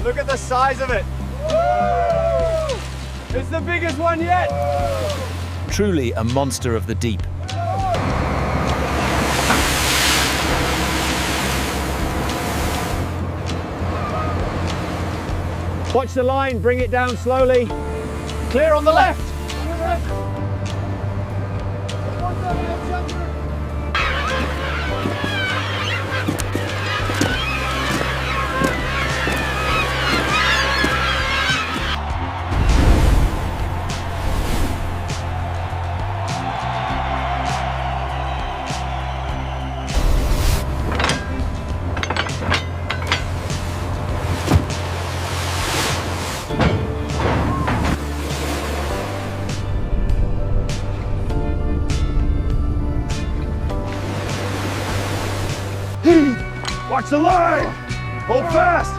Look at the size of it. It's the biggest one yet. Truly a monster of the deep. Watch the line, bring it down slowly. Clear on the left. Watch the line! Hold fast!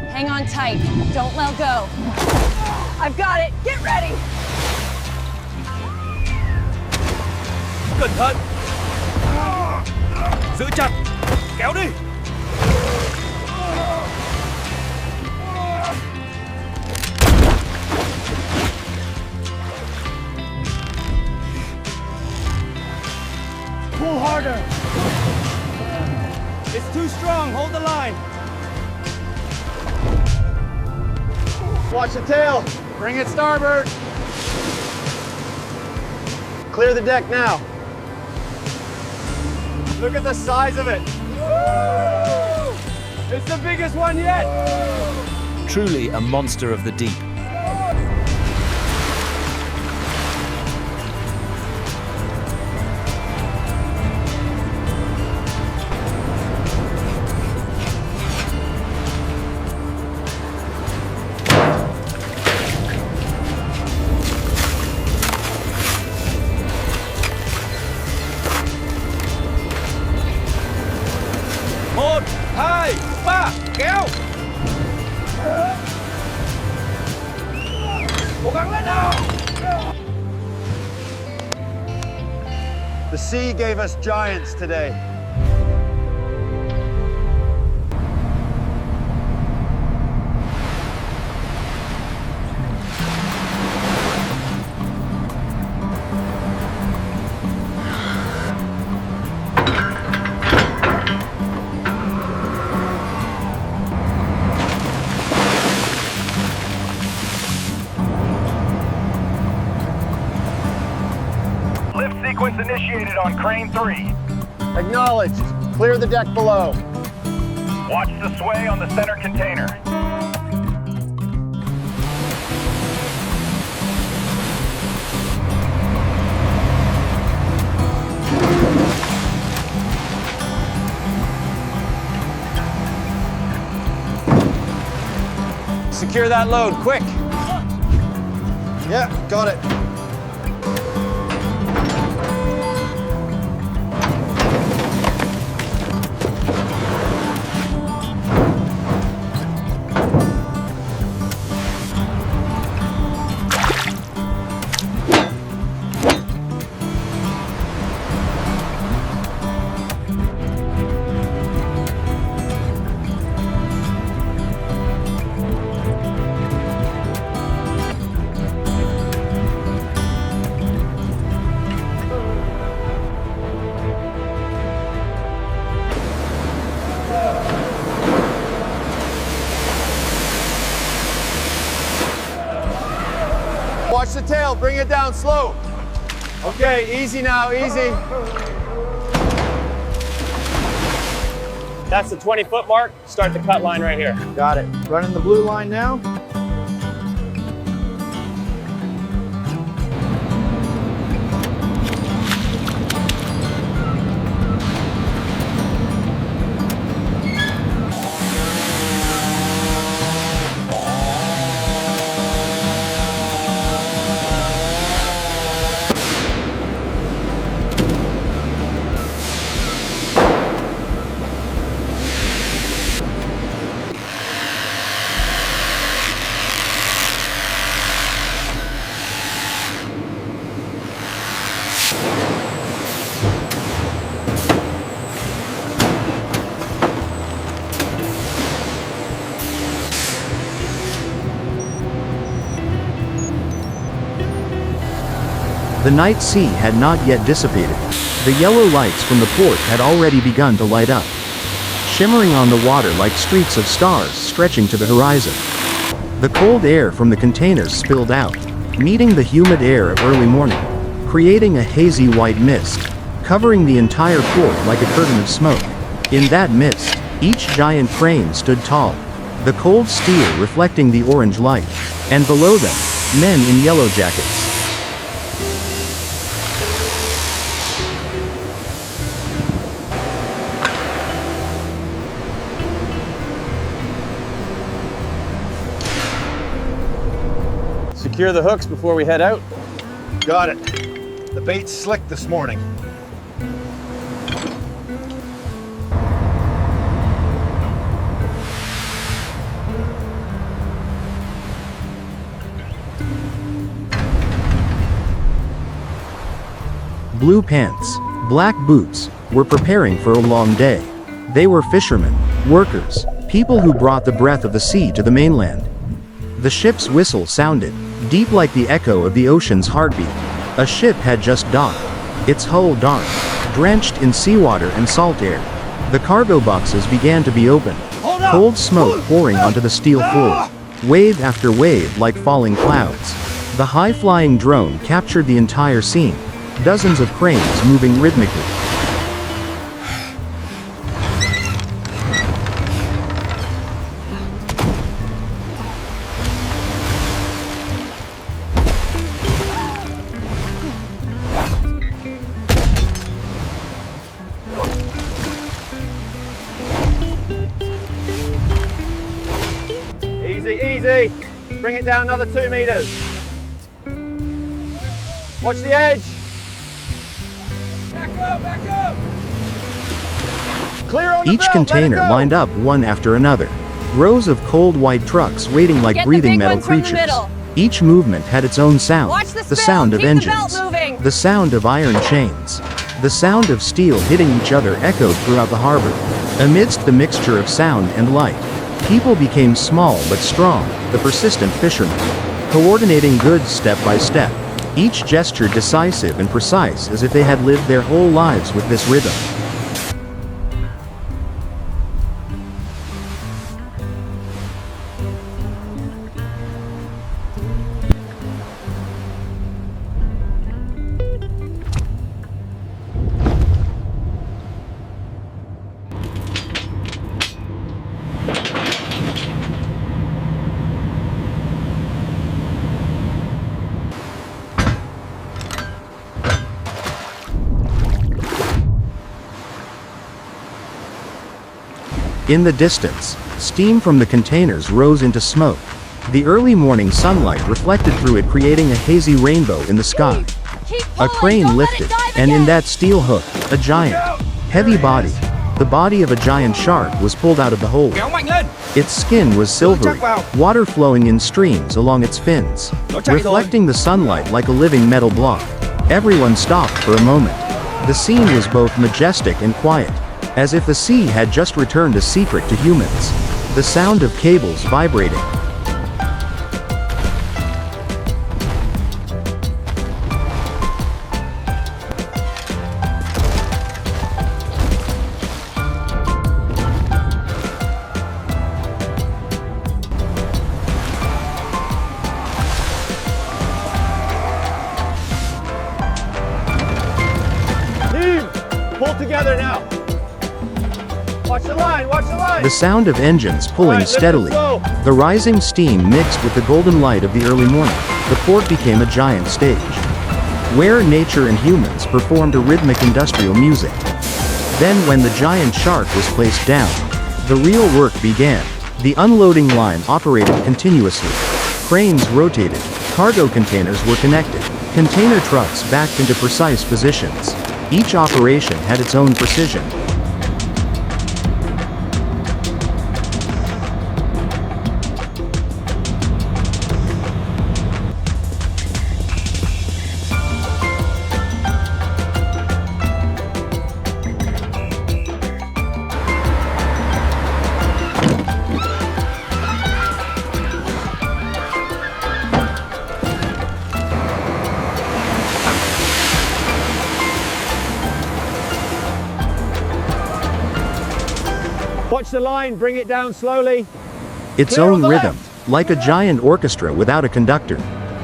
Hang on tight. Don't let go. I've got it. Get ready. Cẩn thận. Giữ chặt. Kéo đi. Pull harder. It's too strong. Hold the line. Watch the tail. Bring it starboard. Clear the deck now. Look at the size of it. It's the biggest one yet. Truly a monster of the deep. Một, hai, ba, kéo. Cố gắng lên nào. The sea gave us giants today. Sequence initiated on crane 3. Acknowledged. Clear the deck below. Watch the sway on the center container. Secure that load, quick. Yeah, got it. Watch the tail, bring it down slow. Okay, easy now, easy. That's the 20-foot mark. Start the cut line right here. Got it. Running the blue line now. The night sea had not yet dissipated. The yellow lights from the port had already begun to light up, shimmering on the water like streaks of stars stretching to the horizon. The cold air from the containers spilled out, meeting the humid air of early morning, creating a hazy white mist, covering the entire port like a curtain of smoke. In that mist, each giant crane stood tall, the cold steel reflecting the orange light, and below them, men in yellow jackets. Secure the hooks before we head out. Got it. The bait's slick this morning. Blue pants, black boots, were preparing for a long day. They were fishermen, workers, people who brought the breath of the sea to the mainland. The ship's whistle sounded, deep like the echo of the ocean's heartbeat. A ship had just docked, its hull dark, drenched in seawater and salt air. The cargo boxes began to be opened, cold smoke pouring onto the steel floor, wave after wave like falling clouds. The high-flying drone captured the entire scene, dozens of cranes moving rhythmically. Easy, easy. Bring it down another 2 meters. Watch the edge. Back up, back up. Clear on the Each belt, container let it go. lined up one after another. Rows of cold white trucks waiting like Get the breathing big metal ones from the creatures. middle. Each movement had its own sound. Watch the spill. sound of Keep the belt engines, moving. the sound of iron chains, the sound of steel hitting each other echoed throughout the harbor. Amidst the mixture of sound and light, people became small but strong, the persistent fishermen, coordinating goods step by step, each gesture decisive and precise as if they had lived their whole lives with this rhythm. In the distance, steam from the containers rose into smoke. The early morning sunlight reflected through it, creating a hazy rainbow in the sky. Keep A pulling, crane don't let it lifted, dive and in again. that steel hook, a giant, heavy body, the body of a giant shark, was pulled out of the hole. Its skin was silvery, water flowing in streams along its fins, reflecting the sunlight like a living metal block. Everyone stopped for a moment. The scene was both majestic and quiet, as if the sea had just returned a secret to humans. The sound of cables vibrating, Team, pull together now. Watch the line, watch the line. the sound of engines pulling Alright, lift it steadily. slow. The rising steam mixed with the golden light of the early morning. The port became a giant stage, where nature and humans performed a rhythmic industrial music. Then when the giant shark was placed down, the real work began. The unloading line operated continuously. Cranes rotated, cargo containers were connected, container trucks backed into precise positions. Each operation had its own precision. Watch the line, bring it down slowly. Its Clear on own the rhythm, like a giant orchestra without a conductor.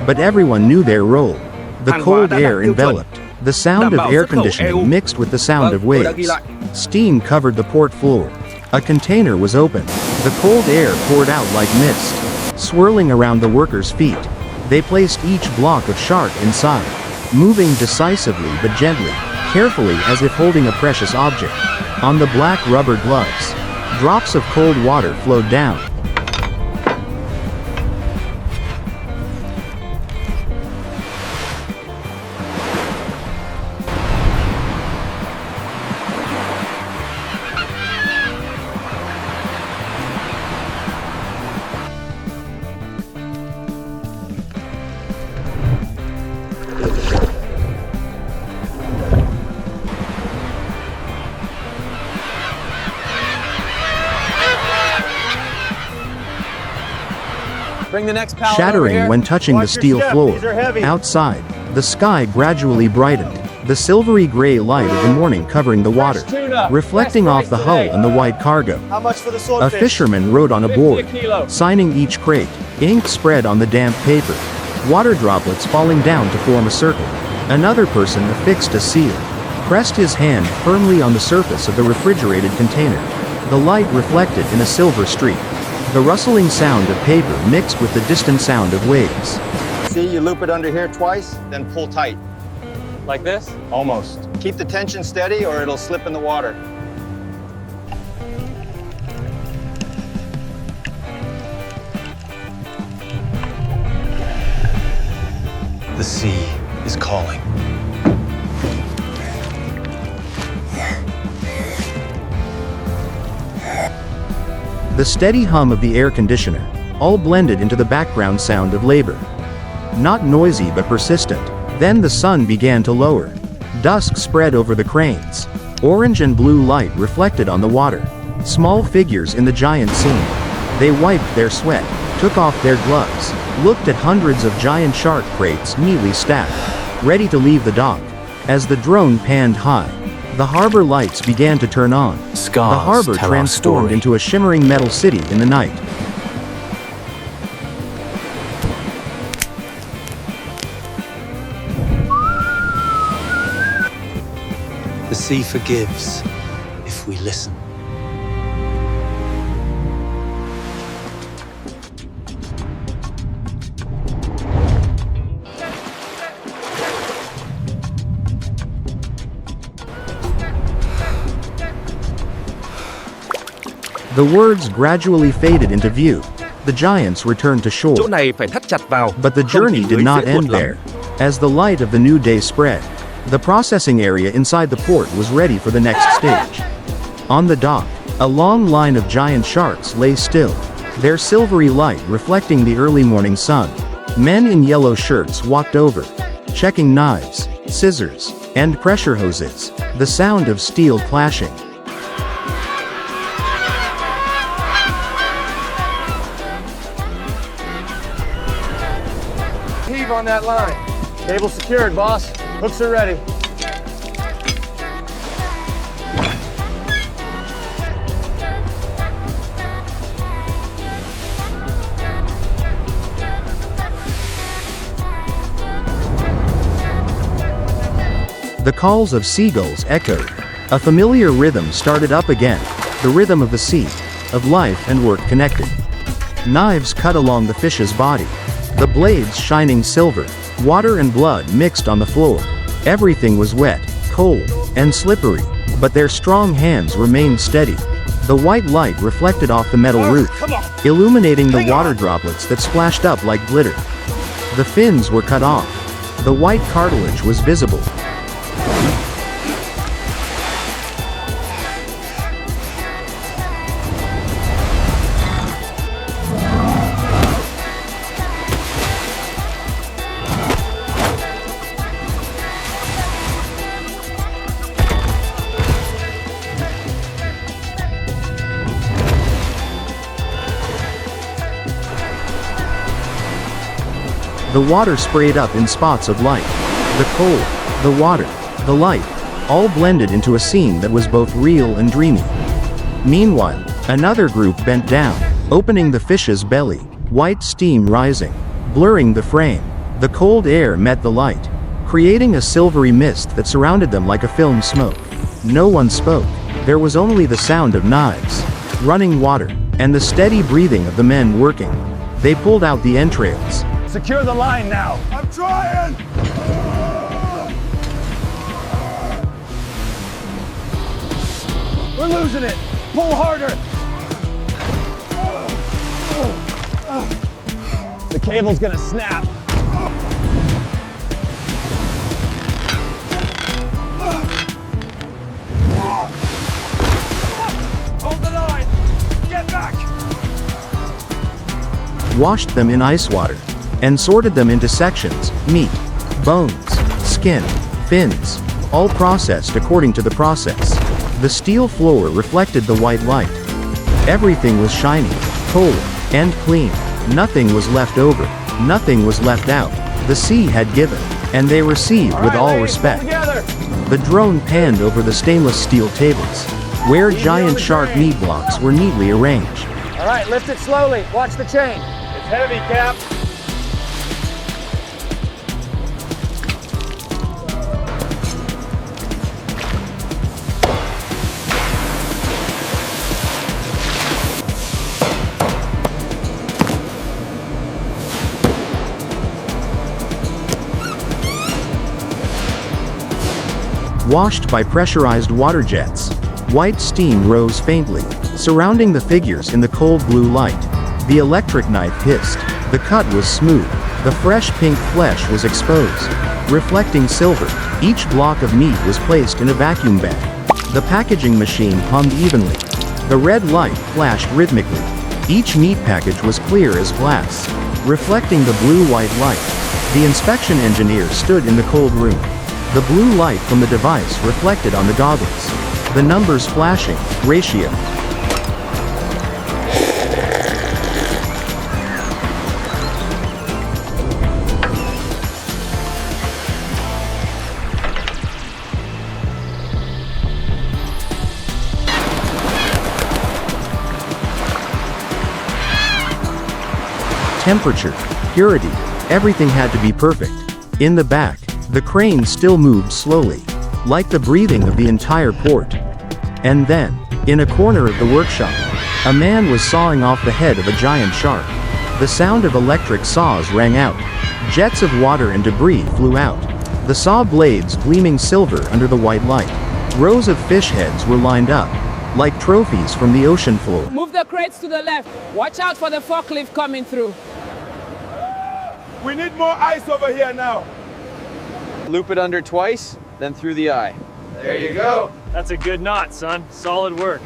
But everyone knew their role. The cold air enveloped. The sound of air conditioning mixed with the sound of waves. Steam covered the port floor. A container was open. The cold air poured out like mist, swirling around the workers' feet. They placed each block of shark inside, moving decisively but gently, carefully as if holding a precious object. On the black rubber gloves, drops of cold water flowed down. Bring the next pallet over Shattering here. when touching the Watch your steel step, floor. these are heavy. Outside, the sky gradually brightened, the silvery gray light of the morning covering the water, tuna. reflecting Best off the price hull today. and the white cargo. How much for the A swordfish? fisherman rode on a 50 board, a kilo. signing each crate, ink spread on the damp paper, water droplets falling down to form a circle. Another person affixed a seal, pressed his hand firmly on the surface of the refrigerated container. The light reflected in a silver streak. The rustling sound of paper mixed with the distant sound of waves. See, you loop it under here twice, then pull tight. Like this? Almost. Keep the tension steady or it'll slip in the water. The sea is calling. The steady hum of the air conditioner, all blended into the background sound of labor. Not noisy but persistent. Then the sun began to lower. Dusk spread over the cranes. Orange and blue light reflected on the water. Small figures in the giant scene. They wiped their sweat, took off their gloves, looked at hundreds of giant shark crates neatly stacked, ready to leave the dock. As the drone panned high, the harbor lights began to turn on. Scars The harbor tell our transformed story. into a shimmering metal city in the night. The sea forgives if we listen. The words gradually faded into view. The giants returned to shore. Chỗ này phải thắt chặt vào. But the không journey thì did lưới not dễ buột end lắm. there. As the light of the new day spread, the processing area inside the port was ready for the next stage. On the dock, a long line of giant sharks lay still, their silvery light reflecting the early morning sun. Men in yellow shirts walked over, checking knives, scissors, and pressure hoses, the sound of steel clashing. Heave on that line. Cable secured, boss. Hooks are ready. The calls of seagulls echoed. A familiar rhythm started up again, the rhythm of the sea, of life and work connected. Knives cut along the fish's body, the blades shining silver, water and blood mixed on the floor. Everything was wet, cold, and slippery, but their strong hands remained steady. The white light reflected off the metal roof, illuminating the water droplets that splashed up like glitter. The fins were cut off. The white cartilage was visible. The water sprayed up in spots of light. The cold, the water, the light, all blended into a scene that was both real and dreamy. Meanwhile, Another group bent down, opening the fish's belly, white steam rising, blurring the frame. The cold air met the light, creating a silvery mist that surrounded them like a film smoke. No one spoke. There was only the sound of knives, running water, and the steady breathing of the men working. They pulled out the entrails. Secure the line now. I'm trying! We're losing it. Pull harder. The cable's gonna snap. Hold the line! Get back! Washed them in ice water, and sorted them into sections: meat, bones, skin, fins, all processed according to the process. The steel floor reflected the white light. Everything was shiny, cold, and clean. Nothing was left over, nothing was left out. The sea had given, and they received with all respect. The drone panned over the stainless steel tables, where giant shark meat blocks were neatly arranged. All right, lift it slowly. Watch the chain. It's heavy, Cap. Washed by pressurized water jets, white steam rose faintly, surrounding the figures in the cold blue light. The electric knife hissed. The cut was smooth. The fresh pink flesh was exposed, reflecting silver. Each block of meat was placed in a vacuum bag. The packaging machine hummed evenly. The red light flashed rhythmically. Each meat package was clear as glass, reflecting the blue-white light. The inspection engineer stood in the cold room. The blue light from the device reflected on the goggles. The numbers flashing, ratio. Temperature, purity, everything had to be perfect. In the back, the crane still moved slowly, like the breathing of the entire port. And then, in a corner of the workshop, a man was sawing off the head of a giant shark. The sound of electric saws rang out. Jets of water and debris flew out, the saw blades gleaming silver under the white light. Rows of fish heads were lined up, like trophies from the ocean floor. Move the crates to the left. Watch out for the forklift coming through. We need more ice over here now. Loop it under twice, then through the eye. There you go. That's a good knot, son. Solid work.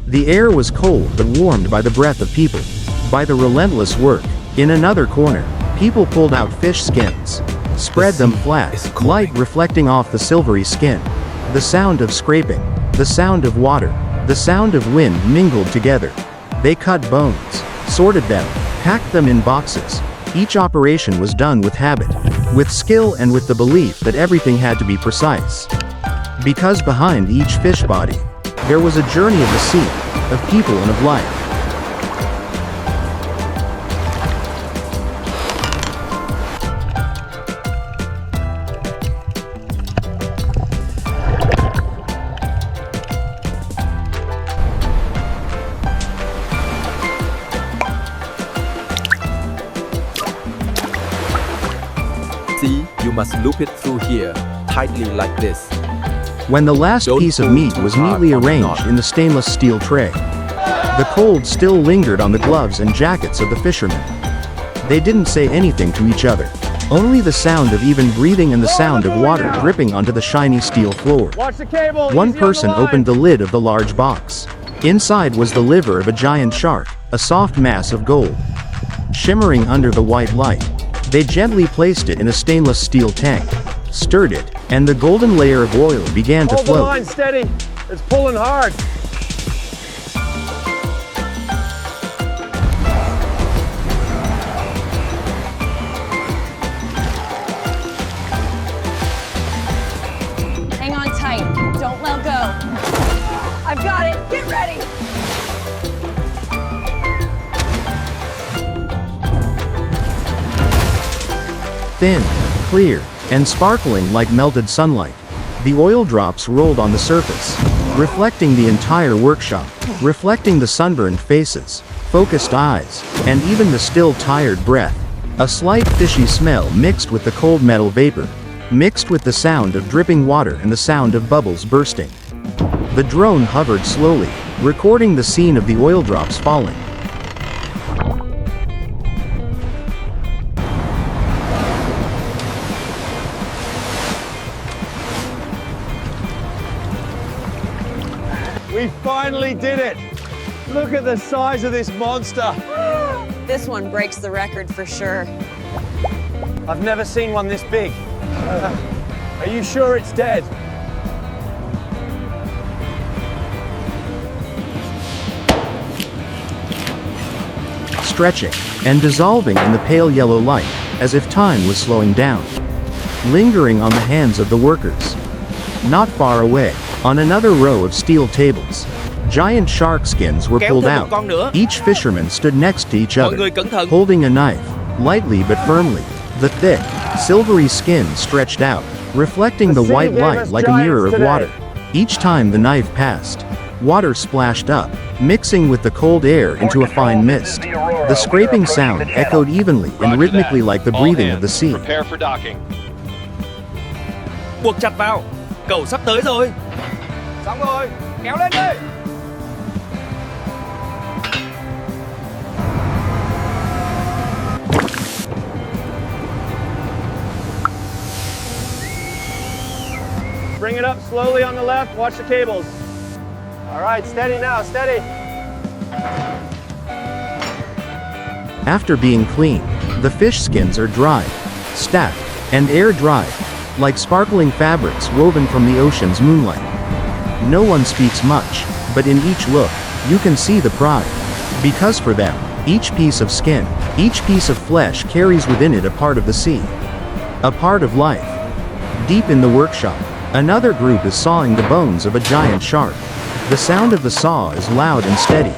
The air was cold but warmed by the breath of people, by the relentless work. In another corner, people pulled out fish skins, spread them flat, light reflecting off the silvery skin. The sound of scraping, the sound of water, the sound of wind mingled together. They cut bones, sorted them, packed them in boxes. Each operation was done with habit, with skill, and with the belief that everything had to be precise. Because behind each fish body, there was a journey of the sea, of people and of life. See, you must loop it through here, tightly like this. When the last piece of meat was neatly arranged in the stainless steel tray, the cold still lingered on the gloves and jackets of the fishermen. They didn't say anything to each other. Only the sound of even breathing and the sound of water dripping onto the shiny steel floor. Watch the cable. One person opened the lid of the large box. Inside was the liver of a giant shark, a soft mass of gold, shimmering under the white light. They gently placed it in a stainless steel tank, stirred it, and the golden layer of oil began to Hold the float. line steady. It's pulling hard. ready! Thin, clear, and sparkling like melted sunlight. The oil drops rolled on the surface, reflecting the entire workshop, reflecting the sunburned faces, focused eyes, and even the still tired breath. A slight fishy smell mixed with the cold metal vapor, mixed with the sound of dripping water and the sound of bubbles bursting. The drone hovered slowly, recording the scene of the oil drops falling. We finally did it! Look at the size of this monster! This one breaks the record for sure. I've never seen one this big. Are you sure it's dead? Stretching and dissolving in the pale yellow light, as if time was slowing down. Lingering on the hands of the workers. Not far away, on another row of steel tables, giant shark skins were pulled out. Each fisherman stood next to each other, holding a knife, lightly but firmly. The thick, silvery skin stretched out, reflecting the white light like a mirror of water. Each time the knife passed, water splashed up, mixing with the cold air into a fine mist. The scraping sound echoed evenly and rhythmically like the breathing of the sea. Prepare for docking. Buộc chặt vào, cẩu sắp tới rồi. Xong rồi, kéo lên đi! Bring it up slowly on the left, watch the cables. All right, steady now, steady. After being cleaned, the fish skins are dried, stacked, and air-dried, like sparkling fabrics woven from the ocean's moonlight. No one speaks much, but in each look, you can see the pride. Because for them, each piece of skin, each piece of flesh carries within it a part of the sea. A part of life. Deep in the workshop, another group is sawing the bones of a giant shark. The sound of the saw is loud and steady.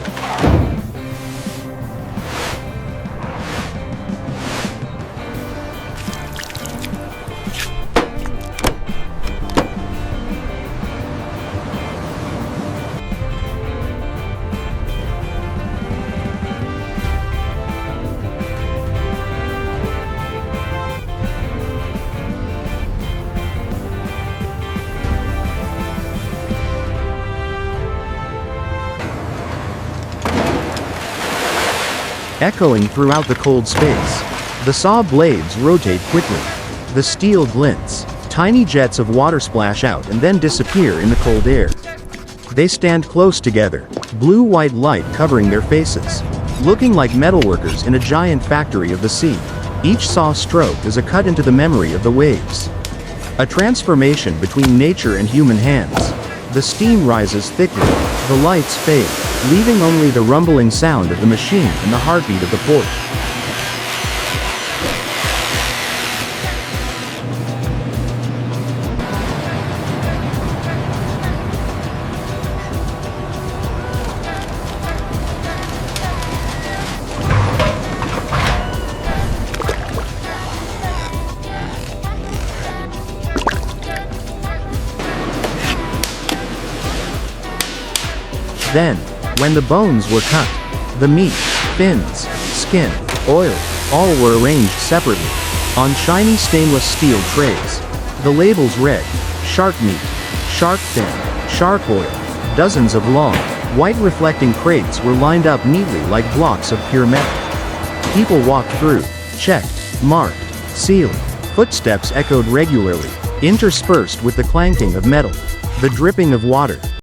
Echoing throughout the cold space, the saw blades rotate quickly. The steel glints. Tiny jets of water splash out and then disappear in the cold air. They stand close together, blue-white light covering their faces, looking like metalworkers in a giant factory of the sea. Each saw stroke is a cut into the memory of the waves. A transformation between nature and human hands. The steam rises thickly, the lights fade, leaving only the rumbling sound of the machine and the heartbeat of the port. Then, when the bones were cut, the meat, fins, skin, oil, all were arranged separately, on shiny stainless steel trays. The labels read, shark meat, shark fin, shark oil. Dozens of long, white reflecting crates were lined up neatly like blocks of pure metal. People walked through, checked, marked, sealed. Footsteps echoed regularly, interspersed with the clanking of metal, the dripping of water.